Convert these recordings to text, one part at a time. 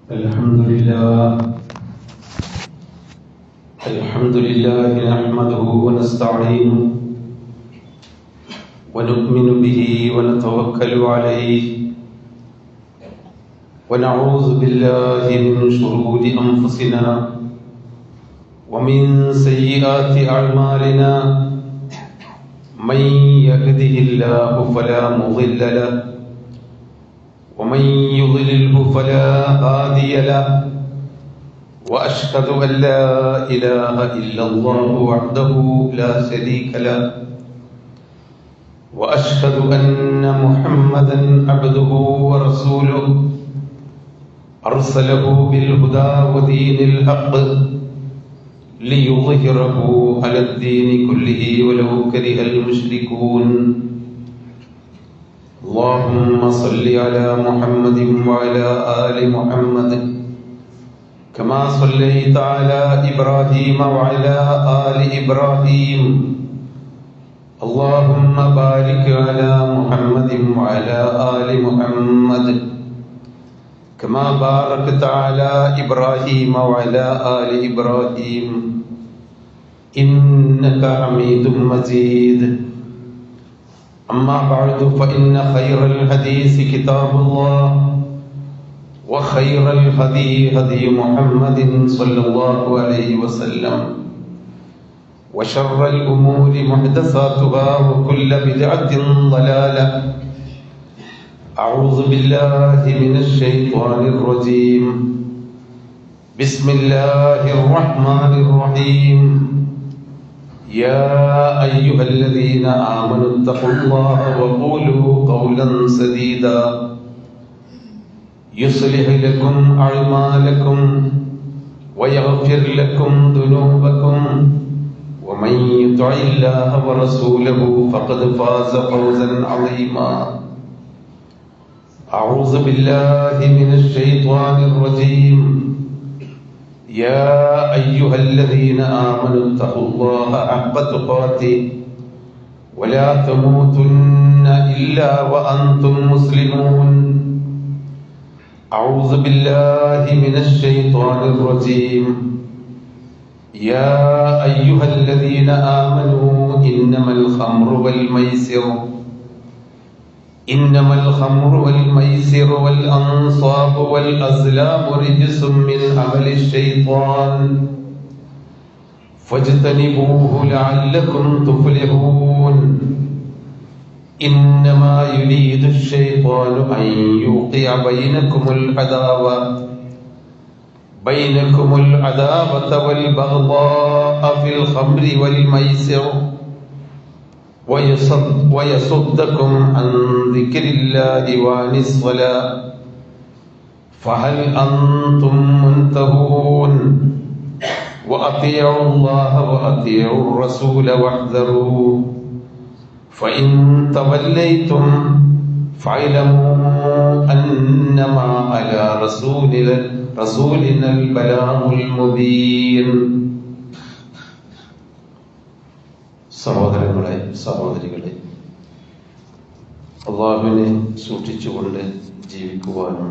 الحمد لله نحمده ونستعينه ونؤمن به ونتوكل عليه ونعوذ بالله من شرور أنفسنا ومن سيئات أعمالنا من يهده الله فلا مضل له ومن يضلله فلا هادي له وأشهد أن لا إله إلا الله وحده لا شريك له وأشهد أن محمدا عبده ورسوله أرسله بالهدى ودين الحق ليظهره على الدين كله ولو كره المشركون اللهم صل على محمد وعلى آل محمد كما صليت على إبراهيم وعلى آل إبراهيم اللهم بارك على محمد وعلى آل محمد كما باركت على إبراهيم وعلى آل إبراهيم إنك حميد مجيد أما بعد فإن خير الحديث كتاب الله وخير الهدي هدي محمد صلى الله عليه وسلم وشر الأمور محدثاتها وكل بدعة ضلالة أعوذ بالله من الشيطان الرجيم بسم الله الرحمن الرحيم يا أيها الذين آمنوا اتقوا الله وقولوا قولا سديدا يصلح لكم أعمالكم ويغفر لكم ذنوبكم ومن يطع الله ورسوله فقد فاز فوزا عظيما أعوذ بالله من الشيطان الرجيم يا أيها الذين آمنوا اتقوا الله حق تقاته ولا تموتن إلا وأنتم مسلمون أعوذ بالله من الشيطان الرجيم يا أيها الذين آمنوا إنما الخمر والميسر والأنصاب والأزلام رجس من عمل الشيطان فاجتنبوه لعلكم تفلحون إنما يريد الشيطان أن يوقع بينكم العداوة والبغضاء في الخمر والميسر ويصدكم عن ذكر الله وعن الصلاة فهل أنتم منتهون وأطيعوا الله وأطيعوا الرسول واحذروا فإن توليتم فاعلموا أنما على رسولنا البلاغ المبين. സഹോദരങ്ങളെ, സഹോദരികളെ, അള്ളാഹുവിനെ സൂക്ഷിച്ചുകൊണ്ട് ജീവിക്കുവാനും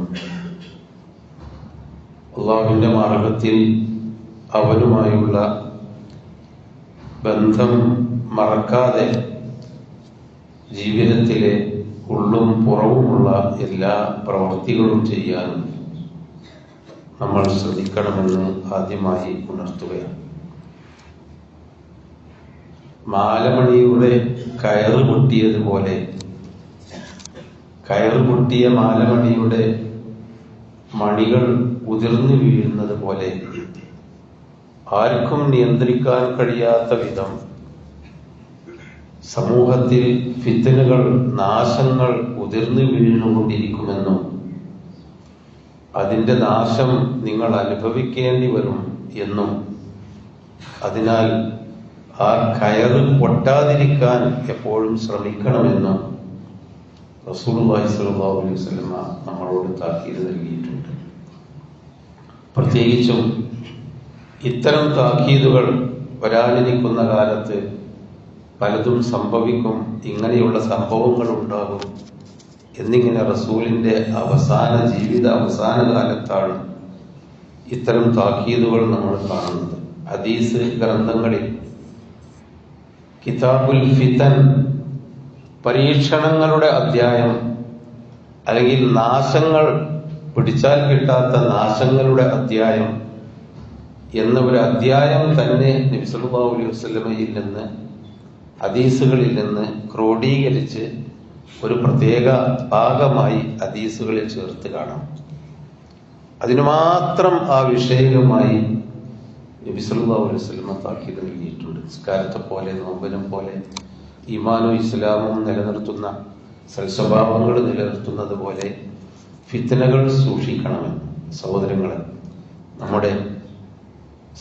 അള്ളാഹുവിൻ്റെ മാർഗത്തിൽ അവനുമായുള്ള ബന്ധം മറക്കാതെ ജീവിതത്തിലെ ഉള്ളും പുറവുമുള്ള എല്ലാ പ്രവൃത്തികളും ചെയ്യാനും നമ്മൾ ശ്രദ്ധിക്കണമെന്ന് ആദ്യമായി ഉണർത്തുകയാണ്. മാലമണിയുടെ കയറ് പൊട്ടിയതുപോലെ, കയറ് പൊട്ടിയ മാലമണിയുടെ മണികൾ ഉതിർന്നു വീഴുന്നത് പോലെ ആർക്കും നിയന്ത്രിക്കാൻ കഴിയാത്ത വിധം സമൂഹത്തിൽ ഫിത്നകൾ, നാശങ്ങൾ ഉതിർന്നു വീഴുകൊണ്ടിരിക്കുമെന്നും അതിൻ്റെ നാശം നിങ്ങൾ അനുഭവിക്കേണ്ടി വരും എന്നും അതിനാൽ ആ കയറ് പൊട്ടാതിരിക്കാൻ എപ്പോഴും ശ്രമിക്കണമെന്നും റസൂലുള്ളാഹി സ്വല്ലല്ലാഹു അലൈഹി വസല്ലം നമ്മളോട് താക്കീത് നൽകിയിട്ടുണ്ട്. പ്രത്യേകിച്ചും ഇത്തരം താക്കീതുകൾ വരാനിരിക്കുന്ന കാലത്ത് പലതും സംഭവിക്കും, ഇങ്ങനെയുള്ള സംഭവങ്ങൾ ഉണ്ടാകും എന്നിങ്ങനെ റസൂലിന്റെ അവസാന ജീവിത അവസാന കാലത്താണ് ഇത്തരം താക്കീതുകൾ നമ്മൾ കാണുന്നത്. ഹദീസ് ഗ്രന്ഥങ്ങളിൽ കിതാബുൽ ഫിതൻ, പരീക്ഷണങ്ങളുടെ അധ്യായം, അല്ലെങ്കിൽ നാശങ്ങൾ, പിടിച്ചാൽ കിട്ടാത്ത നാശങ്ങളുടെ അധ്യായം എന്ന ഒരു അധ്യായം തന്നെ നബി സല്ലല്ലാഹു അലൈഹി വസല്ലമയിൽ നിന്ന്, ഹദീസുകളിൽ നിന്ന് ക്രോഡീകരിച്ച് ഒരു പ്രത്യേക ഭാഗമായി ഹദീസുകളിൽ ചേർത്ത് കാണാം. അതിനു മാത്രം ആ വിഷയവുമായി നബി സല്ലല്ലാഹു അലൈഹി വസല്ലമ താക്കീത് നൽകിയിട്ടുണ്ട്. നിസ്കാരത്തെ പോലെ, നോമ്പിനെ പോലെ, ഈമാനും ഇസ്ലാമും നിലനിർത്തുന്ന, സൽസ്വഭാവങ്ങൾ നിലനിർത്തുന്നത് പോലെ ഫിത്നകൾ സൂക്ഷിക്കണമെന്ന്. സഹോദരങ്ങളെ, നമ്മുടെ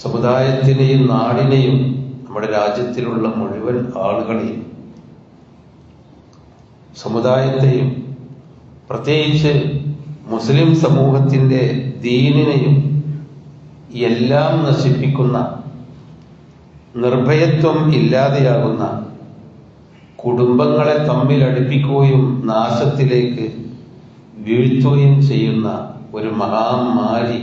സമുദായത്തിനെയും നാടിനെയും നമ്മുടെ രാജ്യത്തിലുള്ള മുഴുവൻ ആളുകളെയും, സമുദായത്തെയും, പ്രത്യേകിച്ച് മുസ്ലിം സമൂഹത്തിന്റെ ദീനിനെയും എല്ലാം നശിപ്പിക്കുന്ന, നിർഭയത്വം ഇല്ലാതെയാകുന്ന, കുടുംബങ്ങളെ തമ്മിൽ അടുപ്പിക്കുകയും നാശത്തിലേക്ക് വീഴ്ത്തുകയും ചെയ്യുന്ന ഒരു മഹാമാരി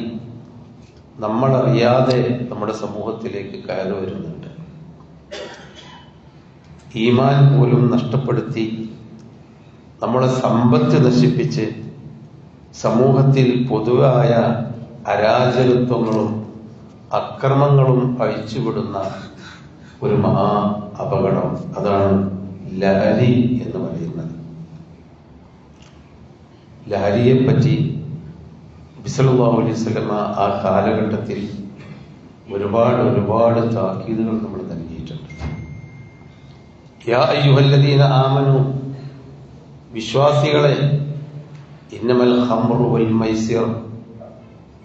നമ്മളറിയാതെ നമ്മുടെ സമൂഹത്തിലേക്ക് കയറി വരുന്നുണ്ട്. ഈമാൻ പോലും നഷ്ടപ്പെടുത്തി, നമ്മളെ സമ്പത്ത് നശിപ്പിച്ച് സമൂഹത്തിൽ പൊതുവായ അരാജകത്വങ്ങളും അക്രമങ്ങളും അഴിച്ചുവിടുന്ന ഒരു മഹാ അപകടം, അതാണ് ലഹരി എന്ന് പറയുന്നത്. ലഹരിയെപ്പറ്റി നബി സല്ലല്ലാഹു അലൈഹി വസല്ലമ ആ കാലഘട്ടത്തിൽ ഒരുപാട് താക്കീതുകൾ നമ്മൾ നൽകിയിട്ടുണ്ട്. യാ അയ്യുഹല്ലദീന ആമനു, വിശ്വാസികളെ, ഇന്നമൽ ഖംറു വൽ മൈസിർ,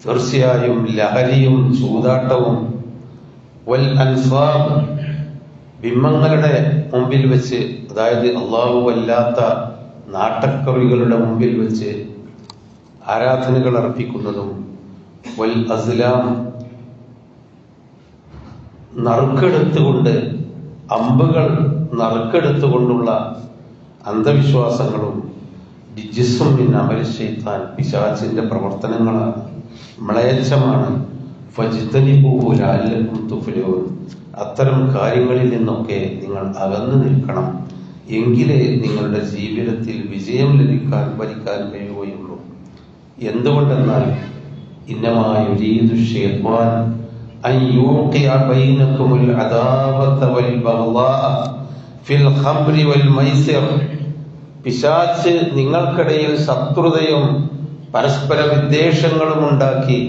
തീർച്ചയായും ലഹരിയും ചൂതാട്ടവും, വൽ അൻസാബ്, ബിംബങ്ങളുടെ മുമ്പിൽ വെച്ച്, അതായത് അല്ലാഹു അല്ലാത്ത നാട്ടക്കവികളുടെ മുമ്പിൽ വെച്ച് ആരാധനകൾ അർപ്പിക്കുന്നതും, വൽ അസ്ലാം, നറുക്കെടുത്തുകൊണ്ട്, അമ്പുകൾ നറുക്കെടുത്തുകൊണ്ടുള്ള അന്ധവിശ്വാസങ്ങളും, ജിസ്സും മിൻ അമലി ശൈത്താൻ, പിശാചിന്റെ പ്രവർത്തനങ്ങളാണ്, മ്ലേച്ഛമാണ്. ഫജ്തനിബൂഹു ലഅല്ലകും തുഫ്ലിഹൂൻ, അത്തരം കാര്യങ്ങളിൽ നിന്നൊക്കെ നിങ്ങൾ അകന്നു നിൽക്കണം, എങ്കിലേ നിങ്ങളുടെ ജീവിതത്തിൽ വിജയം ഭരിക്കാൻ കഴിയുകയുള്ളൂ. എന്തുകൊണ്ടെന്നാൽ ഇന്നമാ യുരീദു ശൈത്വാൻ അൻ യൂഖിഅ ബൈനകുമുൽ അദാവത വൽ ബഗ്ളാഅ ഫിൽ ഖംറി വൽ മൈസിർ, പിശാച് നിങ്ങൾക്കിടയിൽ ശത്രുതയും പരസ്പര വിദ്വേഷങ്ങളും ഉണ്ടാക്കി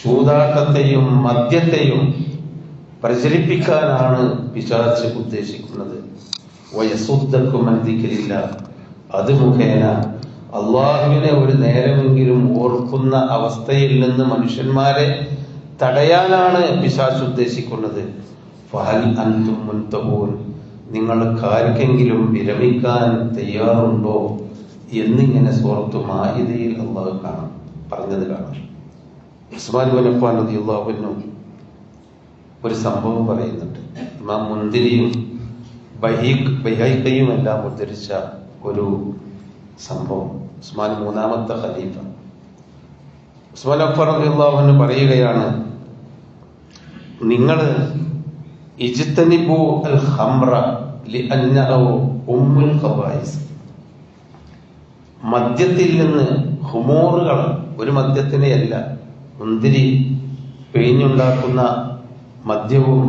ചൂതാട്ടത്തെയും മദ്യത്തെയും പ്രചരിപ്പിക്കാനാണ് പിശാച് ഉദ്ദേശിക്കുന്നത്. വയസുദ്ദക്കും അൻ ദിക്രില്ലാഹ്, അത് മുഖേന അള്ളാഹുവിനെ ഒരു നേരമെങ്കിലും ഓർക്കുന്ന അവസ്ഥയിൽ നിന്ന് മനുഷ്യന്മാരെ തടയാനാണ് പിശാച് ഉദ്ദേശിക്കുന്നത്. ഫഹൽ അൻതും മുൻതഹൂൻ, നിങ്ങൾക്കാർക്കെങ്കിലും വിരമിക്കാൻ തയ്യാറുണ്ടോ എന്നിങ്ങനെ സൂറത്തു മാഇദയിൽ അള്ളാഹു പറഞ്ഞത് കാണാം. ഉസ്മാൻ ഇബ്നു അഫ്ഫാൻ റളിയല്ലാഹു അൻഹു ഒരു സംഭവം പറയുന്നുണ്ട്. ഇമാം മുൻദിരിയും ബൈഹഖിയും എല്ലാം ഉദ്ധരിച്ച ഒരു സംഭവം. ഉസ്മാൻ മൂന്നാമത്തെ ഖലീഫ ഉസ്മാൻ അഫ്ഫാൻ റളിയല്ലാഹു അൻഹു പറയുകയാണ്, നിങ്ങൾ ഇജ്തനിബു അൽ ഖംറ ലിഅന്നഹു ഉമ്മുൽ ഖബായിസ്, മദ്യത്തിൽ നിന്ന്, ഹുമൂറുകൾ, ഒരു മദ്യത്തിനെയല്ല, മുന്തിരി പിഴിഞ്ഞുണ്ടാക്കുന്ന മദ്യവും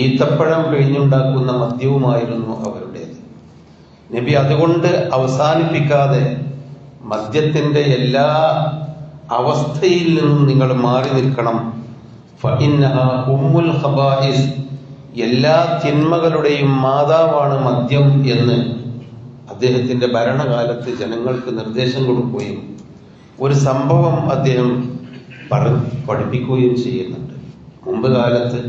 ഈത്തപ്പഴം പിഴിഞ്ഞുണ്ടാക്കുന്ന മദ്യവുമായിരുന്നു അവരുടേത്. നബി അതുകൊണ്ട് അവസാനിപ്പിക്കാതെ മദ്യത്തിന്റെ എല്ലാ അവസ്ഥയിൽ നിന്നും നിങ്ങൾ മാറി നിൽക്കണം. ഫഇന്നഹാ ഉമ്മുൽ ഖബായിസ്, എല്ലാ തിന്മകളുടെയും മാതാവാണ് മദ്യം എന്ന് അദ്ദേഹത്തിന്റെ ഭരണകാലത്ത് ജനങ്ങൾക്ക് നിർദ്ദേശം കൊടുക്കുകയും ഒരു സംഭവം അദ്ദേഹം പഠിപ്പിക്കുകയും ചെയ്യുന്നുണ്ട്. മുമ്പ് കാലത്ത്,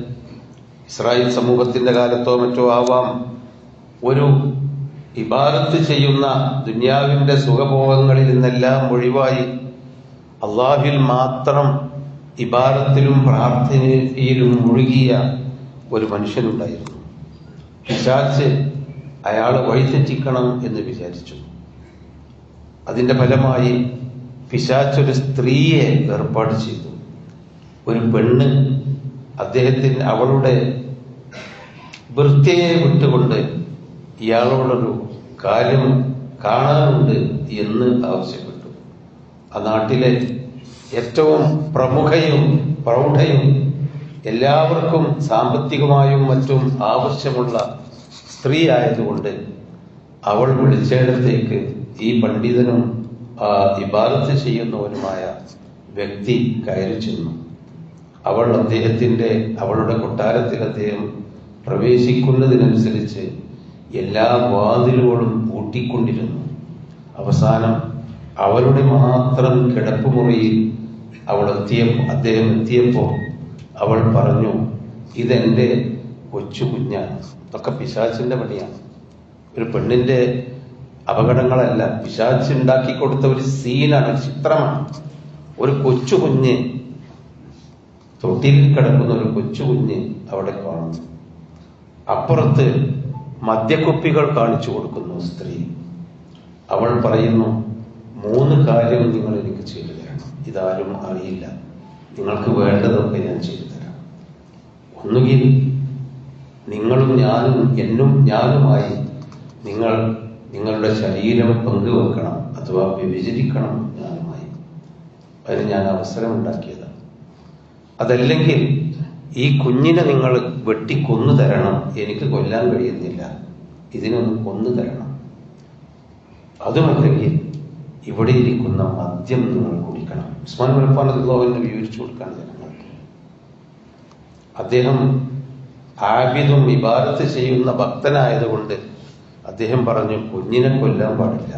ഇസ്രായേൽ സമൂഹത്തിന്റെ കാലത്തോ മറ്റോ ആവാം, ഒരു ഇബാദത്ത് ചെയ്യുന്ന, ദുനിയാവിന്റെ സുഖഭോഗങ്ങളിൽ നിന്നെല്ലാം ഒഴിവായി അള്ളാഹുവിൽ മാത്രം ഇബാദത്തിലും പ്രാർത്ഥനയിലും മുഴുകിയ ഒരു മനുഷ്യനുണ്ടായിരുന്നു. പിശാച് അയാളെ വഴിതെറ്റിക്കണം എന്ന് വിചാരിച്ചു. അതിന്റെ ഫലമായി പിശാച് ഒരു സ്ത്രീയെ ഏർപ്പാട് ചെയ്തു. ഒരു പെണ്ണ് അവളുടെ വൃത്തിയെ വിട്ടുകൊണ്ട് ഇയാളോടൊരു കാര്യം കാണാനുണ്ട് എന്ന് ആവശ്യപ്പെട്ടു. ആ നാട്ടിലെ ഏറ്റവും പ്രമുഖയും പ്രൗഢയും എല്ലാവർക്കും സാമ്പത്തികമായും മറ്റും ആവശ്യമുള്ള സ്ത്രീ ആയതുകൊണ്ട് അവൾ വിളിച്ചിടത്തേക്ക് ഈ പണ്ഡിതനും ഇബാദത്ത് ചെയ്യുന്നവനുമായ വ്യക്തി കയറി ചെന്നു. അവളുടെ കൊട്ടാരത്തിൽ അദ്ദേഹം പ്രവേശിക്കുന്നതിനനുസരിച്ച് എല്ലാ വാതിലുകളും പൂട്ടിക്കൊണ്ടിരുന്നു. അവസാനം അവരുടെ മാത്രം കിടപ്പുമുറിയിൽ അദ്ദേഹം എത്തിയപ്പോൾ അവൾ പറഞ്ഞു, ഇതെന്റെ കൊച്ചു കുഞ്ഞാണ്. ഇതൊക്കെ പിശാചിന്റെ പണിയാണ്. ഒരു പെണ്ണിന്റെ അപകടങ്ങളല്ല, പിശാച് ഉണ്ടാക്കി കൊടുത്ത ഒരു സീനാണ്, ഒരു ചിത്രമാണ്. ഒരു കൊച്ചു കുഞ്ഞ്, തൊട്ടിലിൽ കിടക്കുന്ന ഒരു കൊച്ചു കുഞ്ഞ് അവിടെ കാണുന്നു. അപ്പുറത്ത് മദ്യക്കുപ്പികൾ കാണിച്ചു കൊടുക്കുന്നു സ്ത്രീ. അവൾ പറയുന്നു, 3 കാര്യം നിങ്ങൾ എനിക്ക് ചെയ്തു തരണം. ഇതാരും അറിയില്ല. നിങ്ങൾക്ക് വേണ്ടതൊക്കെ ഞാൻ ചെയ്തു തരാം. ഒന്നുകിൽ നിങ്ങളും ഞാനുമായി നിങ്ങളുടെ ശരീരം പങ്കുവെക്കണം, അഥവാ വിഭജിക്കണം ഞാനുമായി. അതിന് ഞാൻ അവസരം ഉണ്ടാക്കിയതാണ്. അതല്ലെങ്കിൽ ഈ കുഞ്ഞിനെ നിങ്ങൾ വെട്ടിക്കൊന്നു തരണം. എനിക്ക് കൊല്ലാൻ കഴിയുന്നില്ല, ഇതിനൊന്ന് കൊന്നു തരണം. അതുമല്ലെങ്കിൽ ഇവിടെ ഇരിക്കുന്ന മദ്യം നിങ്ങൾ കുടിക്കണം. ഉസ്മാൻ ബിൻ അഫ്ഫാൻ റളിയല്ലാഹു അൻഹു വിവരിച്ചു കൊടുക്കാൻ ജനങ്ങൾക്ക്. അദ്ദേഹം ആബിദും ഇബാദത്ത് ചെയ്യുന്ന ഭക്തനായതുകൊണ്ട് അദ്ദേഹം പറഞ്ഞു, കുഞ്ഞിനെ കൊല്ലാൻ പാടില്ല.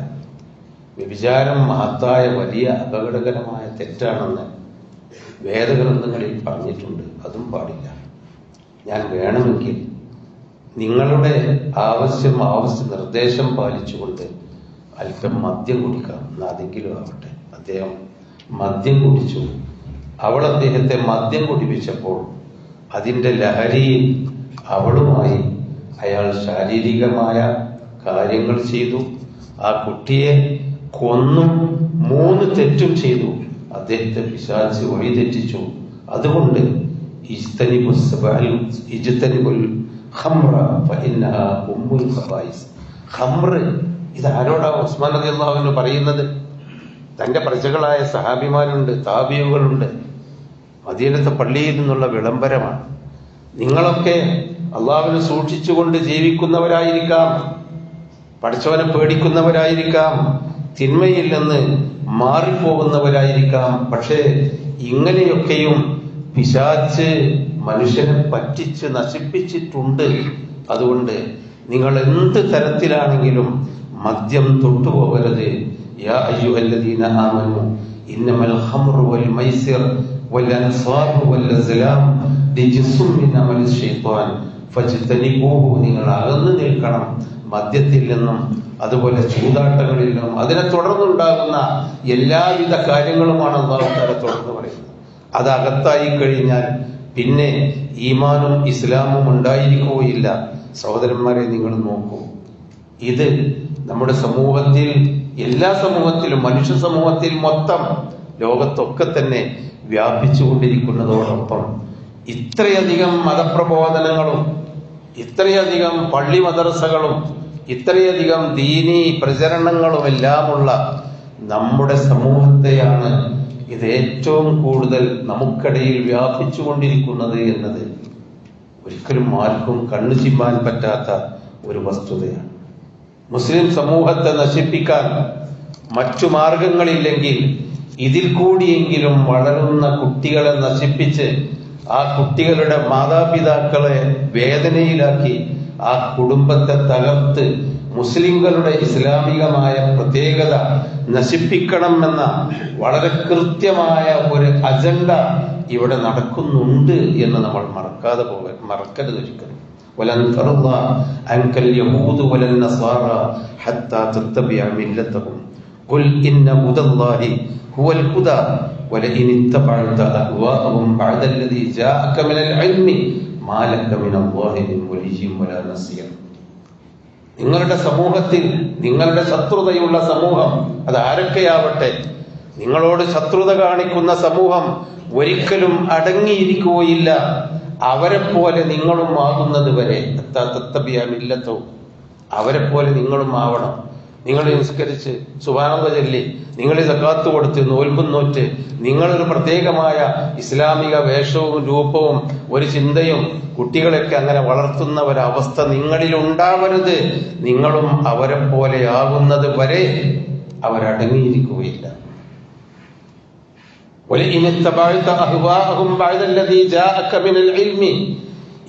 വ്യഭിചാരം മഹത്തായ വലിയ അപകടകരമായ തെറ്റാണെന്ന് വേദഗ്രന്ഥങ്ങളിൽ പറഞ്ഞിട്ടുണ്ട്. അതും പാടില്ല. ഞാൻ വേണമെങ്കിൽ നിങ്ങളുടെ ആവശ്യ നിർദ്ദേശം പാലിച്ചുകൊണ്ട് അല്പം മദ്യം കുടിക്കാം, അതെങ്കിലും ആവട്ടെ. അദ്ദേഹം മദ്യം കുടിച്ചു. അവൾ അദ്ദേഹത്തെ മദ്യം കുടിപ്പിച്ചപ്പോൾ അതിന്റെ ലഹരിയിൽ അവളുമായി അയാൾ ശാരീരികമായ കാര്യങ്ങൾ ചെയ്തു. ആ കുട്ടിയെ കൊന്നും 3 തെറ്റും ചെയ്തു. അദ്ദേഹത്തെ പിശാച് വഴിതെറ്റിച്ചു. അതുകൊണ്ട് ഇത് ആരോടാ ഉസ്മാൻ റളിയല്ലാഹു അൻഹു പറയുന്നത്? തന്റെ പ്രജകളായ സഹാബിമാരുണ്ട്, താബിയുകളുണ്ട്. മദീനത്തെ പള്ളിയിൽ നിന്നുള്ള വിളംബരമാണ്. നിങ്ങളൊക്കെ അള്ളാഹുവിനെ സൂക്ഷിച്ചുകൊണ്ട് ജീവിക്കുന്നവരായിരിക്കാം, പടച്ചവനെ പേടിക്കുന്നവരായിരിക്കാം, തിന്മയിൽ നിന്ന് മാറിപ്പോകുന്നവരായിരിക്കാം. പക്ഷേ ഇങ്ങനെയൊക്കെയും പിശാച് മനുഷ്യനെ പറ്റിച്ച് നശിപ്പിച്ചിട്ടുണ്ട്. അതുകൊണ്ട് നിങ്ങൾ എന്ത് തരത്തിലാണെങ്കിലും മദ്യം തൊട്ടുപോകരുത്. യാ അയ്യുഹല്ലദീന ആമനു ഇന്നമൽ ഖംറു വൽ മൈസിർ വൽ അൻസാബു വൽ അസ്ലാം റിജ്സും മിൻ അമലി ശൈത്വാൻ ഫജ്തനിബൂഹു. നിങ്ങൾ അകന്നു നിൽക്കണം മദ്യത്തിൽ നിന്നും, അതുപോലെ ചൂതാട്ടങ്ങളിൽ നിന്നും. അതിനെ തുടർന്നുണ്ടാകുന്ന എല്ലാവിധ കാര്യങ്ങളുമാണ് അല്ലാഹു തആല തുടർന്ന് പറയുന്നത്. അത് അകത്തായി കഴിഞ്ഞാൽ പിന്നെ ഈമാനും ഇസ്ലാമും ഉണ്ടായിരിക്കുകയില്ല. സഹോദരന്മാരെ, നിങ്ങൾ നോക്കൂ, ഇത് നമ്മുടെ സമൂഹത്തിൽ, എല്ലാ സമൂഹത്തിലും, മനുഷ്യ സമൂഹത്തിൽ മൊത്തം, ലോകത്തൊക്കെ തന്നെ വ്യാപിച്ചുകൊണ്ടിരിക്കുന്നതോടൊപ്പം ഇത്രയധികം മതപ്രബോധനങ്ങളും ഇത്രയധികം പള്ളി മദ്രസകളും ഇത്രയധികം ദീനീ പ്രചരണങ്ങളുമെല്ലാമുള്ള നമ്മുടെ സമൂഹത്തെയാണ് ഇത് ഏറ്റവും കൂടുതൽ നമുക്കിടയിൽ വ്യാപിച്ചുകൊണ്ടിരിക്കുന്നത് എന്നത് ഒരിക്കലും ആർക്കും കണ്ണു ചിമ്മാൻ പറ്റാത്ത ഒരു വസ്തുതയാണ്. മുസ്ലിം സമൂഹത്തെ നശിപ്പിക്കാൻ മറ്റു മാർഗങ്ങളില്ലെങ്കിൽ ഇതിൽ കൂടിയെങ്കിലും വളരുന്ന കുട്ടികളെ നശിപ്പിച്ച് ആ കുട്ടികളുടെ മാതാപിതാക്കളെ വേദനയിലാക്കി ആ കുടുംബത്തെ തകർത്ത് മുസ്ലിങ്ങളുടെ ഇസ്ലാമികമായ പ്രത്യേകത നശിപ്പിക്കണമെന്ന വളരെ കൃത്യമായ ഒരു അജണ്ട ഇവിടെ നടക്കുന്നുണ്ട് എന്ന് നമ്മൾ മറക്കരുത് ഒരിക്കലും. വലൻ തർള അൻകൽ യഹൂദു വലൻ നസാറ ഹത്താ തത്തബിഅ മില്ലതഹും ഖുൽ ഇന്ന ഹുദല്ലാഹി ഹുവൽ ഹുദാ വലഇൻ ഇത്തബഅത അഹ്വാഅഹും ബഅദല്ലദീ ജാഅക മിനൽ ഇൽമി മാ ലക മിനല്ലാഹി മിൻ വലിയ്യിൻ വലാ നസീർ. നിങ്ങളുടെ സമൂഹത്തിൽ നിങ്ങളുടെ ശത്രുതയുള്ള സമൂഹം അത് ആരൊക്കെയാവട്ടെ, നിങ്ങളോട് ശത്രുത കാണിക്കുന്ന സമൂഹം ഒരിക്കലും അടങ്ങിയിരിക്കുകയില്ല. അവരെ പോലെ നിങ്ങളും ആകുന്നത് വരെ തത്തബിയാമില്ലത്തോ, അവരെ പോലെ നിങ്ങളും ആവണം. നിങ്ങൾ നിസ്കരിച്ച് സുബ്ഹാനല്ലാഹ് ചൊല്ലി, നിങ്ങൾ സക്കാത്ത് കൊടുത്ത്, നോൽമ്പും നോറ്റ്, നിങ്ങളൊരു പ്രത്യേകമായ ഇസ്ലാമിക വേഷവും രൂപവും ഒരു ചിന്തയും കുട്ടികളൊക്കെ അങ്ങനെ വളർത്തുന്ന ഒരവസ്ഥ നിങ്ങളിൽ ഉണ്ടാവരുത്. നിങ്ങളും അവരെ പോലെ ആകുന്നത് വരെ അവരടങ്ങിയിരിക്കുകയില്ല.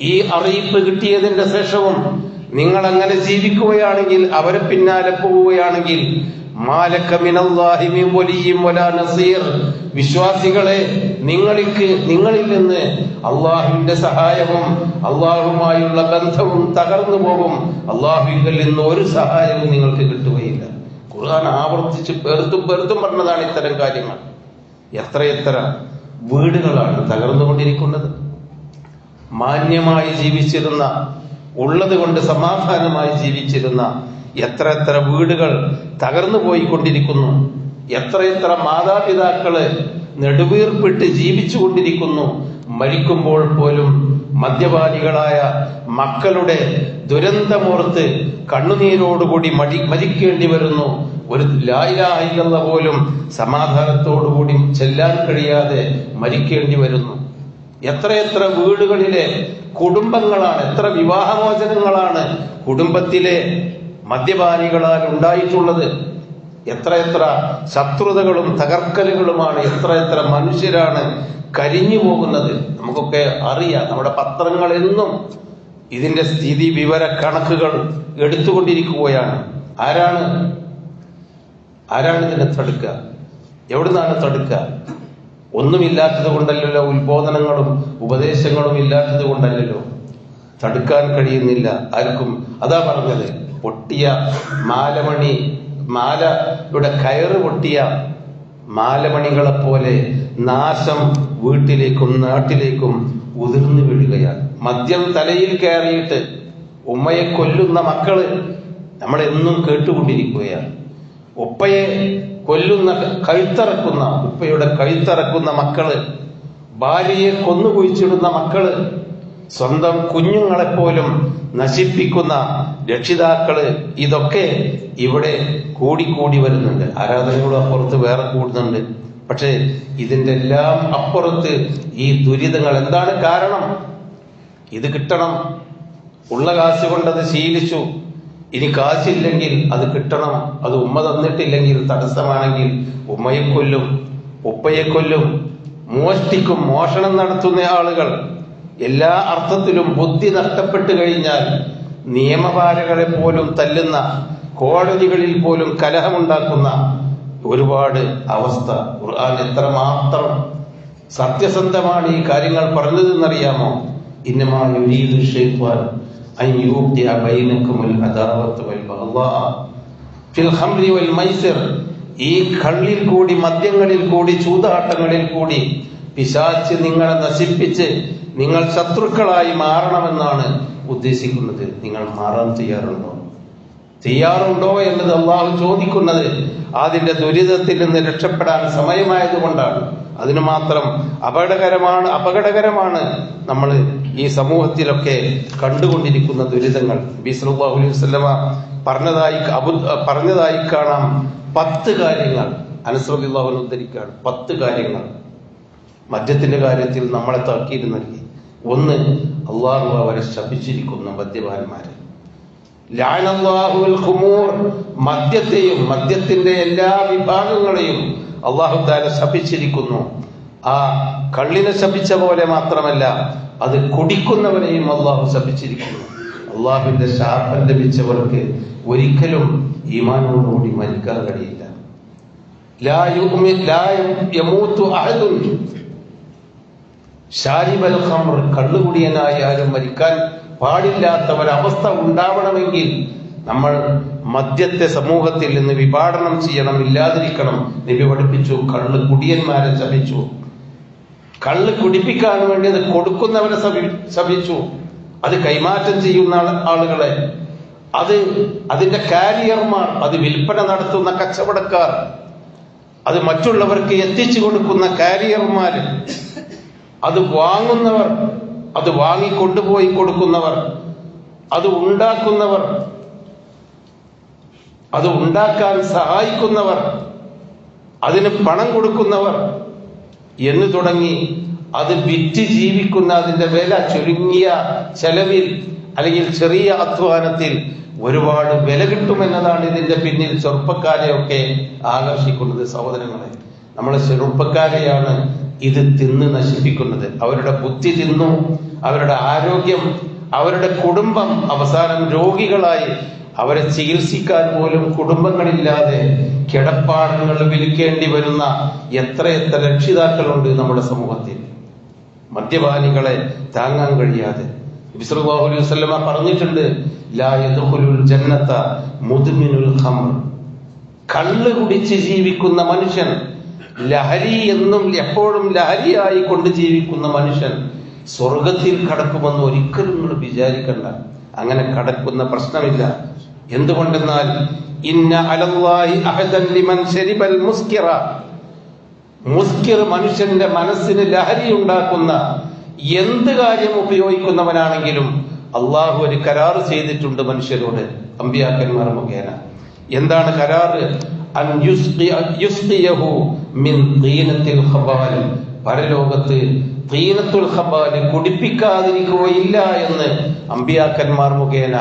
ഈ അറിയിപ്പ് കിട്ടിയതിന്റെ ശേഷവും നിങ്ങൾ അങ്ങനെ ജീവിക്കുകയാണെങ്കിൽ, അവരെ പിന്നാലെ പോവുകയാണെങ്കിൽ, വിശ്വാസികളെ, നിങ്ങളിൽ നിന്ന് അള്ളാഹുവിന്റെ സഹായവും അള്ളാഹുമായുള്ള ബന്ധവും തകർന്നു പോകും. അള്ളാഹുവിൽ നിന്ന് ഒരു സഹായവും നിങ്ങൾക്ക് കിട്ടുകയില്ല. ഖുർആൻ ആവർത്തിച്ച് പെറുത്തും പറഞ്ഞതാണ് ഇത്തരം കാര്യങ്ങൾ. എത്രയെത്ര വീടുകളാണ് തകർന്നുകൊണ്ടിരിക്കുന്നത്. മാന്യമായി ജീവിച്ചിരുന്ന, ഉള്ളത് കൊണ്ട് സമാധാനമായി ജീവിച്ചിരുന്ന എത്ര വീടുകൾ തകർന്നു പോയിക്കൊണ്ടിരിക്കുന്നു. എത്ര മാതാപിതാക്കള് നെടുവീർപ്പിട്ട് ജീവിച്ചു കൊണ്ടിരിക്കുന്നു. മരിക്കുമ്പോൾ പോലും മദ്യപാനികളായ മക്കളുടെ ദുരന്തമോർത്ത് കണ്ണുനീരോടുകൂടി മരിക്കേണ്ടി വരുന്നു. ഒരു ലാ ഇലാഹ ഇല്ലല്ലാഹ് പോലും സമാധാനത്തോടുകൂടി ചെല്ലാൻ കഴിയാതെ മരിക്കേണ്ടി വരുന്നു. എത്ര വീടുകളിലെ കുടുംബങ്ങളാണ്, എത്ര വിവാഹമോചനങ്ങളാണ് കുടുംബത്തിലെ മദ്യപാനികളാൽ ഉണ്ടായിട്ടുള്ളത്. എത്ര ശത്രുതകളും തകർക്കലുകളുമാണ്. എത്ര മനുഷ്യരാണ് കരിഞ്ഞു പോകുന്നത്. നമുക്കൊക്കെ അറിയാം. നമ്മുടെ പത്രങ്ങൾ എന്നും ഇതിന്റെ സ്ഥിതി വിവര കണക്കുകൾ എടുത്തുകൊണ്ടിരിക്കുകയാണ്. ആരാണ് ഇതിനെ തടുക്കുക? എവിടുന്നാണ് തടുക്കുക? ഒന്നുമില്ലാത്തത് കൊണ്ടല്ലല്ലോ, ഉത്ബോധനങ്ങളും ഉപദേശങ്ങളും ഇല്ലാത്തത് കൊണ്ടല്ലല്ലോ. തടുക്കാൻ കഴിയുന്നില്ല ആർക്കും. അതാ പറഞ്ഞത്, പൊട്ടിയ മാലയുടെ കയറ് പൊട്ടിയ മാലമണികളെപ്പോലെ നാശം വീട്ടിലേക്കും നാട്ടിലേക്കും ഉതിർന്നു വീഴുകയാണ്. മദ്യം തലയിൽ കയറിയിട്ട് ഉമ്മയെ കൊല്ലുന്ന മക്കള് നമ്മളെന്നും കേട്ടുകൊണ്ടിരിക്കുകയാണ്. ഉപ്പയെ കൊല്ലുന്ന ഉപ്പയുടെ കഴുത്തറക്കുന്ന മക്കള്, ഭാര്യയെ കൊന്നുകുഴിച്ചിടുന്ന മക്കള്, സ്വന്തം കുഞ്ഞുങ്ങളെപ്പോലും നശിപ്പിക്കുന്ന രക്ഷിതാക്കള്, ഇതൊക്കെ ഇവിടെ കൂടിക്കൂടി വരുന്നുണ്ട്. ആരാധനയുടെ അപ്പുറത്ത് വേറെ കൂടുന്നുണ്ട്. പക്ഷെ ഇതിന്റെ എല്ലാം അപ്പുറത്ത് ഈ ദുരിതങ്ങൾ എന്താണ് കാരണം? ഇത് കിട്ടണം, ഉള്ള കാശ് കൊണ്ടത് ശീലിച്ചു. ഇനി കാശില്ലെങ്കിൽ അത് കിട്ടണം. അത് ഉമ്മ തന്നിട്ടില്ലെങ്കിൽ തടസ്സമാണെങ്കിൽ ഉമ്മയെ കൊല്ലും, ഉപ്പയെ കൊല്ലും, മോഷ്ടിക്കും. മോഷണം നടത്തുന്ന ആളുകൾ എല്ലാ അർത്ഥത്തിലും ബുദ്ധി നഷ്ടപ്പെട്ടു കഴിഞ്ഞാൽ നിയമപാലകരെ പോലും തല്ലുന്ന, കോടതികളിൽ പോലും കലഹമുണ്ടാക്കുന്ന ഒരുപാട് അവസ്ഥ. ഖുർആൻ എത്രമാത്രം സത്യസന്ധമാണ് ഈ കാര്യങ്ങൾ പറഞ്ഞതെന്നറിയാമോ? ഇന്നമാ യുരീദു ശൈത്വാൻ അൻ യൂഖിഅ ബൈനകുമുൽ അദാവത വൽ ബഗ്ളാ ഫിൽ ഖംറി വൽ മൈസിർ. ഈ കള്ളിൽ കൂടി, മദ്യങ്ങളിൽ കൂടി, ചൂതാട്ടങ്ങളിൽ കൂടി പിശാച് നിങ്ങളെ നശിപ്പിച്ച് നിങ്ങൾ ശത്രുക്കളായി മാറണമെന്നാണ് ഉദ്ദേശിക്കുന്നത്. നിങ്ങൾ മാറാൻ തയ്യാറുണ്ടോ എന്നത് അള്ളാഹു ചോദിക്കുന്നത് അതിന്റെ ദുരിതത്തിൽ നിന്ന് രക്ഷപ്പെടാൻ സമയമായതുകൊണ്ടാണ്. അതിന് മാത്രം അപകടകരമാണ് നമ്മൾ ഈ സമൂഹത്തിലൊക്കെ കണ്ടുകൊണ്ടിരിക്കുന്ന ദുരിതങ്ങൾ. നബി സല്ലല്ലാഹു അലൈഹി വസല്ലമ പറഞ്ഞതായി കാണാം 10 കാര്യങ്ങൾ. അനസ് റളിയല്ലാഹു അൻഹു ഉദ്ധരിക്കുകയാണ് 10 കാര്യങ്ങൾ മദ്യത്തിന്റെ കാര്യത്തിൽ നമ്മളെ താക്കീത് നൽകി. 1, അള്ളാഹു അവരെ ശപിച്ചിരിക്കുന്നു മദ്യപാന്മാരെ. ലഅനല്ലാഹുൽ ഖുമൂർ, മദ്യത്തെയും മദ്യത്തിന്റെ എല്ലാ വിഭാഗങ്ങളെയും അള്ളാഹു തആല ശപിച്ചിരിക്കുന്നു. ആ കള്ളിനെ ശപിച്ച പോലെ മാത്രമല്ല, അത് കുടിക്കുന്നവരെയും അള്ളാഹു ശപിച്ചിരിക്കുന്നു. അള്ളാഹുവിന്റെ ശാപം ലഭിച്ചവർക്ക് ഒരിക്കലും ഈമാനോടുകൂടി മരിക്കാൻ കഴിയില്ല. ലാ യമൂതു അഹദുൻ ശാരിബൽ ഖംർ, കള്ളുകുടിയനായി ആരും മരിക്കാൻ പാടില്ലാത്ത ഒരവസ്ഥ ഉണ്ടാവണമെങ്കിൽ നമ്മൾ മദ്യത്തെ സമൂഹത്തിൽ നിന്ന് വിഭാടനം ചെയ്യണം, ഇല്ലാതിരിക്കണം. നബി പഠിപ്പിച്ചു. കള്ള് കുടിയന്മാരെ ശപിച്ചു. കള്ള് കുടിപ്പിക്കാൻ വേണ്ടി അത് കൊടുക്കുന്നവരെ ശപിച്ചു. അത് കൈമാറ്റം ചെയ്യുന്ന ആളുകളെ, അതിന്റെ കാരിയർമാർ, അത് വിൽപ്പന നടത്തുന്ന കച്ചവടക്കാർ, അത് മറ്റുള്ളവർക്ക് എത്തിച്ചു കൊടുക്കുന്ന കാരിയർമാർ, അത് വാങ്ങുന്നവർ, അത് വാങ്ങിക്കൊണ്ടുപോയി കൊടുക്കുന്നവർ, അത് ഉണ്ടാക്കുന്നവർ, അത് ഉണ്ടാക്കാൻ സഹായിക്കുന്നവർ, അതിന് പണം കൊടുക്കുന്നവർ എന്ന് തുടങ്ങി അത് വിറ്റ് ജീവിക്കുന്ന, അതിന്റെ വില ചുരുങ്ങിയ ചെലവിൽ അല്ലെങ്കിൽ ചെറിയ അധ്വാനത്തിൽ ഒരുപാട് വില കിട്ടുമെന്നതാണ് ഇതിന്റെ പിന്നിൽ ചെറുപ്പക്കാരെയൊക്കെ ആകർഷിക്കുന്നത്. സഹോദരങ്ങളെ, നമ്മളെ ചെറുപ്പക്കാരെയാണ് ഇത് തിന്ന് നശിപ്പിക്കുന്നത്. അവരുടെ ബുദ്ധി തിന്നു, അവരുടെ ആരോഗ്യം, അവരുടെ കുടുംബം അവസാനം രോഗികളായി, അവരെ ചികിത്സിക്കാൻ പോലും കുടുംബങ്ങളില്ലാതെ കിടപ്പാടങ്ങൾ വിൽക്കേണ്ടി വരുന്ന എത്രയെത്ര രക്ഷിതാക്കളുണ്ട് നമ്മുടെ സമൂഹത്തിൽ. മദ്യപാനികളെ താങ്ങാൻ കഴിയാതെ നബി സല്ലല്ലാഹു അലൈഹി വസല്ലമ പറഞ്ഞിട്ടുണ്ട്, ലാ യദ്ഖുലുൽ ജന്നത മുദ്മിനുൽ ഖംർ. കള്ള് കുടിച്ച് ജീവിക്കുന്ന മനുഷ്യൻ, ലഹരി എന്നും എപ്പോഴും ലഹരിയായി കൊണ്ട് ജീവിക്കുന്ന മനുഷ്യൻ സ്വർഗത്തിൽ കടക്കുമെന്ന് ഒരിക്കലും നിങ്ങൾ വിചാരിക്കണ്ട. അങ്ങനെ കടക്കുന്ന പ്രശ്നമില്ല. എന്തുകൊണ്ടെന്നാൽ ഇന്ന അലല്ലാഹി അഹദൻ ലിമൻ ശരിബൽ മുസ്കിറ. മുസ്കിർ മനുഷ്യന്റെ മനസ്സിന് ലഹരി ഉണ്ടാക്കുന്ന എന്ത് കാര്യം ഉപയോഗിക്കുന്നവനാണെങ്കിലും അള്ളാഹു ഒരു കരാറ് ചെയ്തിട്ടുണ്ട് മനുഷ്യരോട്, അമ്പിയാക്കന്മാർ മുഖേന. എന്താണ് കരാറ്? അൻ യുസ്ഖിയഹു മിൻ തീനത്തിൽ ഖബാൽ. പരലോകത്ത് തീനത്തുൽ ഖബാൽ കുടിപ്പിക്കാതിരിക്കുകയില്ല എന്ന് അമ്പിയാക്കന്മാർ മുഖേന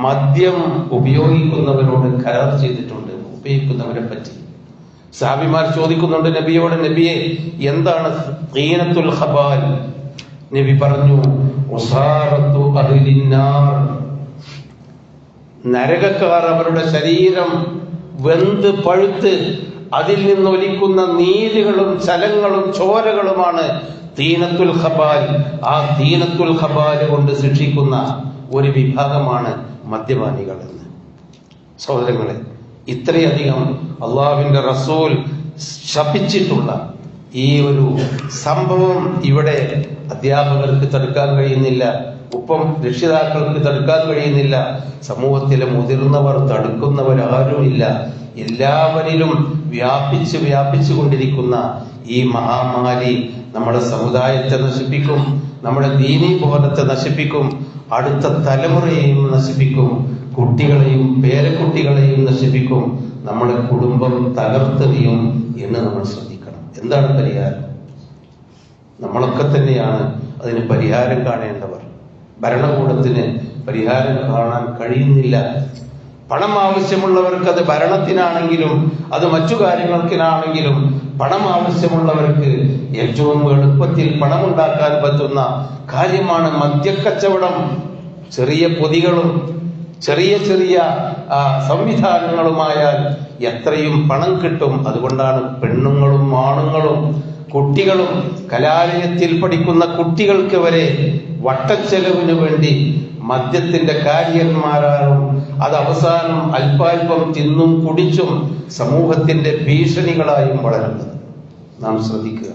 മദ്യം ഉപയോഗിക്കുന്നവരോട് കരാർ ചെയ്തിട്ടുണ്ട്, ഉപയോഗിക്കുന്നവരെ പറ്റി. സഹാബിമാർ ചോദിക്കുന്നുണ്ട് നബിയോട്, നബിയെ എന്താണ് തീനത്തുൽ ഖബാൽ? നബി പറഞ്ഞു, ഉസാറത്തു അഹ്ലിന്നാർ. നരകക്കാർ അവരുടെ ശരീരം വെന്ത് പഴുത്ത് അതിൽ നിന്നൊലിക്കുന്ന നീരുകളും ചലങ്ങളും ചോരകളുമാണ് തീനത്തുൽ ഖബാൽ. ആ തീനത്തുൽ ഖബാൽ കൊണ്ട് ശിക്ഷിക്കുന്ന ഒരു വിഭാഗമാണ് മദ്യപാനികൾ എന്ന്. സഹോദരങ്ങളെ, ഇത്രയധികം അള്ളാഹുവിന്റെ റസൂൽ ശപിച്ചിട്ടുള്ള ഈ ഒരു സംഭവം ഇവിടെ അധ്യാപകർക്ക് തടുക്കാൻ കഴിയുന്നില്ല, ഒപ്പം രക്ഷിതാക്കൾക്ക് തടുക്കാൻ കഴിയുന്നില്ല, സമൂഹത്തിലെ മുതിർന്നവർ തടുക്കുന്നവരാരുമില്ല. എല്ലാവരിലും വ്യാപിച്ചു കൊണ്ടിരിക്കുന്ന ഈ മഹാമാരി നമ്മുടെ സമുദായത്തെ നശിപ്പിക്കും, നമ്മുടെ ദീനീ ബോധത്തെ നശിപ്പിക്കും, അടുത്ത തലമുറയെയും നശിപ്പിക്കും, കുട്ടികളെയും പേരക്കുട്ടികളെയും നശിപ്പിക്കും, നമ്മുടെ കുടുംബം തകർത്തെറിയും എന്ന് നമ്മൾ ശ്രദ്ധിക്കണം. എന്താണ് പരിഹാരം? നമ്മളൊക്കെ തന്നെയാണ് അതിന് പരിഹാരം കാണേണ്ടവർ. ഭരണകൂടത്തിന് പരിഹാരം കാണാൻ കഴിയുന്നില്ല. പണം ആവശ്യമുള്ളവർക്ക്, അത് ഭരണത്തിനാണെങ്കിലും അത് മറ്റു കാര്യങ്ങൾക്കിനാണെങ്കിലും, പണം ആവശ്യമുള്ളവർക്ക് ഏറ്റവും എളുപ്പത്തിൽ പണമുണ്ടാക്കാൻ പറ്റുന്ന കാര്യമാണ് മദ്യക്കച്ചവടം. ചെറിയ പൊതികളും ചെറിയ ചെറിയ സംവിധാനങ്ങളുമായാൽ എത്രയും പണം കിട്ടും. അതുകൊണ്ടാണ് പെണ്ണുങ്ങളും ആണുങ്ങളും കുട്ടികളും കലാലയത്തിൽ പഠിക്കുന്ന കുട്ടികൾക്ക് വരെ വട്ടച്ചെലവിന് വേണ്ടി മദ്യത്തിന്റെ കാര്യന്മാരാകും. അത് അവസാനം അല്പാൽപം തിന്നും കുടിച്ചും സമൂഹത്തിന്റെ ഭീഷണികളായും വളരുന്നത് നാം ശ്രദ്ധിക്കുക.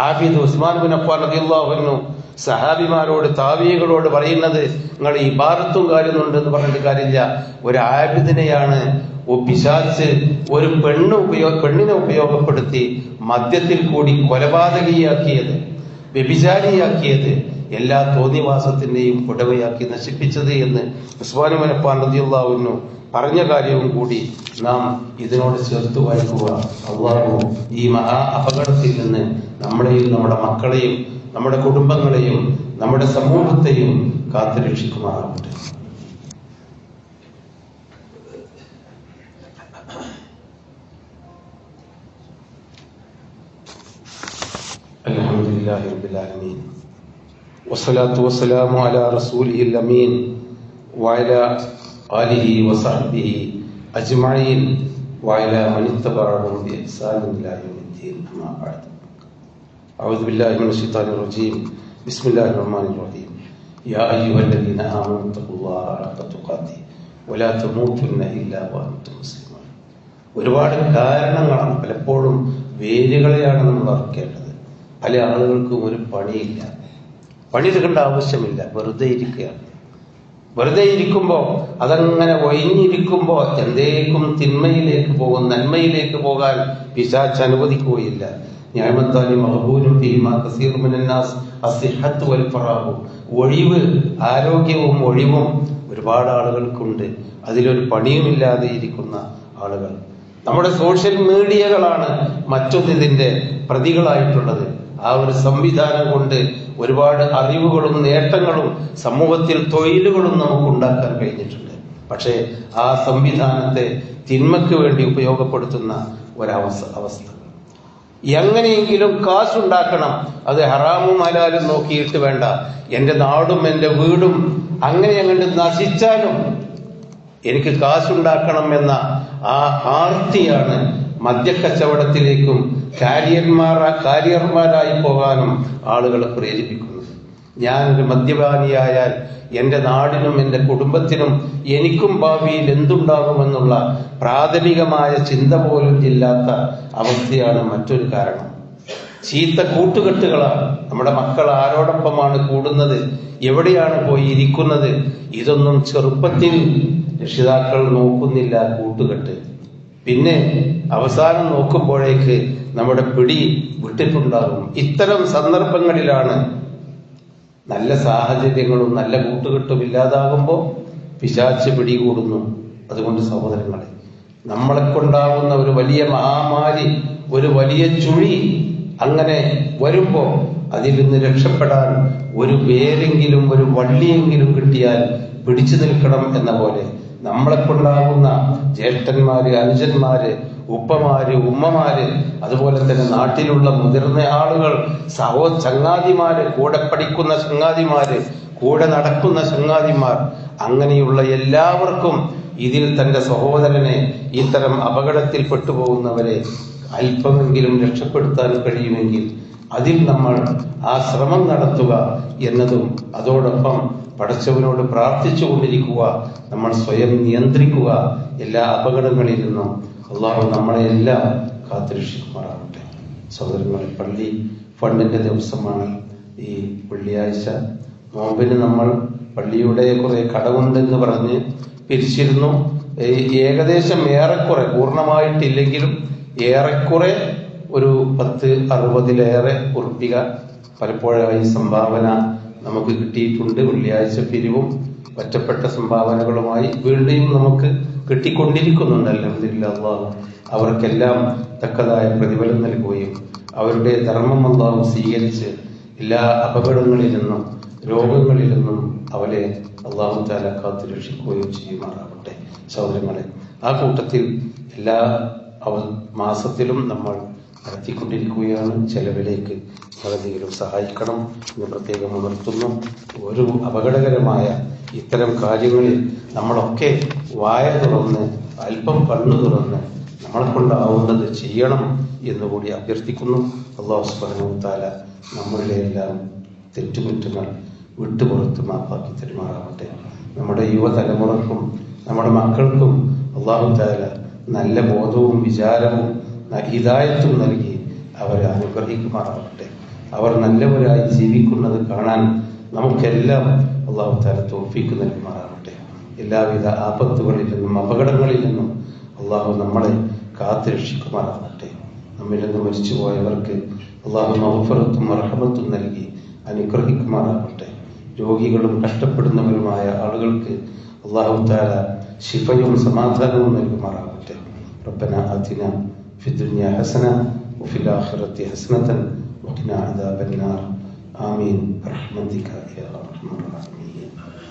ആബിദ് ഉസ്മാൻ ബിൻ അഫ്ഫാൻ റളിയല്ലാഹു അൻഹു സഹാബിമാരോട്, താബിഈകളോട് പറയുന്നത്, നിങ്ങൾ ഈ ഇബാദത്തും കാര്യമുണ്ട് എന്ന് പറഞ്ഞിട്ട് കാര്യമില്ല. ഒരു ആബിദിനെയാണ് പിശാച് ഒരു പെണ്ണിനെ ഉപയോഗപ്പെടുത്തി മദ്യത്തിൽ കൂടി കൊലപാതകിയാക്കിയത്, വ്യഭിചാരിയാക്കിയത്, എല്ലാ തോന്നിവാസത്തിന്റെയും പുടവയാക്കി നശിപ്പിച്ചത് എന്ന് ഉസ്മാൻ ബിൻ അഫ്ഫാൻ റളിയല്ലാഹു അൻഹു പറഞ്ഞ കാര്യവും കൂടി നാം ഇതിനോട് ചേർത്ത് വായിക്കുക. അല്ലാഹു ഈ മഹാ അപകടത്തിൽ നിന്ന് നമ്മളെയും നമ്മുടെ മക്കളെയും നമ്മുടെ കുടുംബങ്ങളെയും നമ്മുടെ സമൂഹത്തെയും കാത്തുരക്ഷിക്കുമാറാകട്ടെ. അൽഹംദുലില്ലാഹി റബ്ബിൽ ആലമീൻ വസ്സലാത്തു വസ്സലാമു അലാ റസൂലിഹിൽ അമീൻ വഅലാ ആലിഹി വസഹ്ബിഹി അജ്മഈൻ വഅലാ മൻ ഇത്തബഅഹും ബിഇഹ്സാനിൻ ഇലാ യൗമിദ്ദീൻ. അമ്മാ ബഅദ്. أعوذ بالله من الشيطان الرجيم. بسم الله الرحمن الرحيم. يا أيها الذين آمنوا اتقوا الله حق تقاته ولا تموتن إلا وأنتم مسلمون. ഒരുപാട് കാരണങ്ങളാണ്, പലപ്പോഴും വേരുകളെയാണ് നമ്മൾ അറക്കേണ്ടത്. പല ആളുകൾക്കും ഒരു പണിയില്ല, പണിയെടുക്കേണ്ട ആവശ്യമില്ല, വെറുതെ ഇരിക്കുകയാണ്. വെറുതെ ഇരിക്കുമ്പോൾ അതങ്ങനെ ഒഴിഞ്ഞിരിക്കുമ്പോൾ എന്തേക്കും തിന്മയിലേക്ക് പോകും, നന്മയിലേക്ക് പോകാൻ പിശാച് അനുവദിക്കുകയില്ല. ഒഴിവ്, ആരോഗ്യവും ഒഴിവും ഒരുപാട് ആളുകൾക്കുണ്ട്. അതിലൊരു പണിയുമില്ലാതെ ഇരിക്കുന്ന ആളുകൾ. നമ്മുടെ സോഷ്യൽ മീഡിയകളാണ് മറ്റൊന്നിതിന്റെ പ്രതികളായിട്ടുള്ളത്. ആ ഒരു സംവിധാനം കൊണ്ട് ഒരുപാട് അറിവുകളും നേട്ടങ്ങളും സമൂഹത്തിൽ തൊഴിലുകളും നമുക്ക് ഉണ്ടാക്കാൻ കഴിഞ്ഞിട്ടുണ്ട്. പക്ഷേ ആ സംവിധാനത്തെ തിന്മയ്ക്ക് വേണ്ടി ഉപയോഗപ്പെടുത്തുന്ന അവസ്ഥ. എങ്ങനെയെങ്കിലും കാശുണ്ടാക്കണം, അത് ഹറാമും ഹലാലും നോക്കിയിട്ട് വേണ്ട. എന്റെ നാടും എന്റെ വീടും അങ്ങനെ നശിച്ചാലും എനിക്ക് കാശുണ്ടാക്കണം എന്ന ആ ആർത്തിയാണ് മദ്യക്കച്ചവടത്തിലേക്കും കാരിയർമാരായി പോകാനും ആളുകളെ പ്രേരിപ്പിക്കുന്നത്. ഞാനൊരു മദ്യപാനിയായാൽ എന്റെ നാടിനും എന്റെ കുടുംബത്തിനും എനിക്കും ഭാവിയിൽ എന്തുണ്ടാകുമെന്നുള്ള പ്രാഥമികമായ ചിന്ത പോലും ഇല്ലാത്ത അവസ്ഥയാണ് മറ്റൊരു കാരണം. ചീത്ത കൂട്ടുകെട്ടുകളാണ്. നമ്മുടെ മക്കൾ ആരോടൊപ്പമാണ് കൂടുന്നത്, എവിടെയാണ് പോയി ഇരിക്കുന്നത്, ഇതൊന്നും ചെറുപ്പത്തിൽ രക്ഷിതാക്കൾ നോക്കുന്നില്ല. കൂട്ടുകെട്ട് പിന്നെ അവസാനം നോക്കുമ്പോഴേക്ക് നമ്മുടെ പിടി വിട്ടിട്ടുണ്ടാകും. ഇത്തരം സന്ദർഭങ്ങളിലാണ് നല്ല സാഹചര്യങ്ങളും നല്ല കൂട്ടുകെട്ടും ഇല്ലാതാകുമ്പോൾ പിശാച് പിടികൂടുന്നു. അതുകൊണ്ട് സഹോദരങ്ങളെ, നമ്മളെ കൊണ്ടാവുന്ന ഒരു വലിയ മഹാമാരി, ഒരു വലിയ ചുഴി അങ്ങനെ വരുമ്പോ അതിൽ നിന്ന് രക്ഷപ്പെടാൻ ഒരു വേരെങ്കിലും ഒരു വള്ളിയെങ്കിലും കിട്ടിയാൽ പിടിച്ചു നിൽക്കണം എന്ന പോലെ നമ്മളെ കൊണ്ടാകുന്ന ജ്യേഷ്ഠന്മാര്, അനുജന്മാര്, ഉപ്പമാര്, ഉമ്മമാര്, അതുപോലെ തന്നെ നാട്ടിലുള്ള മുതിർന്ന ആളുകൾ, ചങ്ങാതിമാര്, കൂടെ പഠിക്കുന്ന ചങ്ങാതിമാര്, കൂടെ നടക്കുന്ന ചങ്ങാതിമാർ, അങ്ങനെയുള്ള എല്ലാവർക്കും ഇതിൽ തന്റെ സഹോദരനെ, ഇത്തരം അപകടത്തിൽ പെട്ടുപോകുന്നവരെ അല്പമെങ്കിലും രക്ഷപ്പെടുത്താൻ കഴിയുമെങ്കിൽ അതിൽ നമ്മൾ ആ ശ്രമം നടത്തുക എന്നതും, അതോടൊപ്പം പടച്ചവനോട് പ്രാർത്ഥിച്ചുകൊണ്ടിരിക്കുക, നമ്മൾ സ്വയം നിയന്ത്രിക്കുക. എല്ലാ അപകടങ്ങളിൽ നിന്നും അള്ളാഹു നമ്മളെല്ലാം കാത്തുരക്ഷിക്കുമാറാവട്ടെ. സഹോദരങ്ങളെ, പള്ളി ഫണ്ടിന്റെ ദിവസമാണ് ഈ വെള്ളിയാഴ്ച. നോമ്പിന് നമ്മൾ പള്ളിയുടെ കുറെ കടമുണ്ടെന്ന് പറഞ്ഞ് പിരിച്ചിരുന്നു. ഏകദേശം ഏറെക്കുറെ, പൂർണ്ണമായിട്ടില്ലെങ്കിലും ഏറെക്കുറെ ഒരു 10-60 ഉറുപ്പിക പലപ്പോഴായി സംഭാവന നമുക്ക് കിട്ടിയിട്ടുണ്ട്. വെള്ളിയാഴ്ച പിരിവും ഒറ്റപ്പെട്ട സംഭാവനകളുമായി വീണ്ടും നമുക്ക് കിട്ടിക്കൊണ്ടിരിക്കുന്നുണ്ട്. അൽഹംദുലില്ലാഹ്, അല്ലാഹു അവർക്കെല്ലാം തക്കതായ പ്രതിഫലം നൽകുകയും അവരുടെ ധർമ്മം അല്ലാഹു സ്വീകരിച്ച് എല്ലാ അപകടങ്ങളിൽ നിന്നും രോഗങ്ങളിൽ നിന്നും അവരെ അല്ലാഹു തആല കാത്തു രക്ഷിക്കുകയും ചെയ്യുമാറാവട്ടെ. സഹോദരങ്ങളെ, ആ കൂട്ടത്തിൽ എല്ലാ മാസത്തിലും നമ്മൾ നടത്തിക്കൊണ്ടിരിക്കുകയാണ്. ചെലവിലേക്ക് വളരെയധികം സഹായിക്കണം എന്ന് പ്രത്യേകം ഉണർത്തുന്നു. ഒരു അപകടകരമായ ഇത്തരം കാര്യങ്ങളിൽ നമ്മളൊക്കെ വായ തുറന്ന്, അല്പം കണ്ണു തുറന്ന് നമ്മളെ കൊണ്ടാവുന്നത് ചെയ്യണം എന്നുകൂടി അഭ്യർത്ഥിക്കുന്നു. അല്ലാഹു സുബ്ഹാനഹു വ തആല നമ്മളുടെ എല്ലാം തെറ്റുകുറ്റങ്ങൾ വിട്ടുപുറത്ത് മാപ്പാക്കി തരുമാറാവട്ടെ. നമ്മുടെ യുവതലമുറക്കും നമ്മുടെ മക്കൾക്കും അല്ലാഹു തആല നല്ല ബോധവും വിചാരവും ഹിദായത്തും നൽകി അവരെ അനുഗ്രഹിക്കുമാറാവട്ടെ. അവർ നല്ലവരായി ജീവിക്കുന്നത് കാണാൻ നമുക്കെല്ലാം അല്ലാഹു തആല തൗഫീഖ് നൽകുമാറാവട്ടെ. എല്ലാവിധ ആപത്തുകളിൽ നിന്നും അപകടങ്ങളിൽ നിന്നും അല്ലാഹു നമ്മളെ കാത്തു രക്ഷിക്കുമാറാവട്ടെ. നമ്മിൽ നിന്ന് മരിച്ചുപോയവർക്ക് അല്ലാഹു മഗ്ഫിറത്തും റഹ്മത്തും നൽകി അനുഗ്രഹിക്കുമാറാവട്ടെ. രോഗികളും കഷ്ടപ്പെടുന്നവരുമായ ആളുകൾക്ക് അല്ലാഹു തആല ശിഫയും സമാധാനവും നൽകുമാറാവട്ടെ. റബ്ബനാ ആതിനാ ഫിദ്ദുനിയാ ഹസന വഫിൽ ആഖിറതി ഹസനതൻ വഖിനാ അദാബന്നാർ. ആമീൻ ബിറഹ്മതിക യാ അർഹമർ റഹീമീൻ.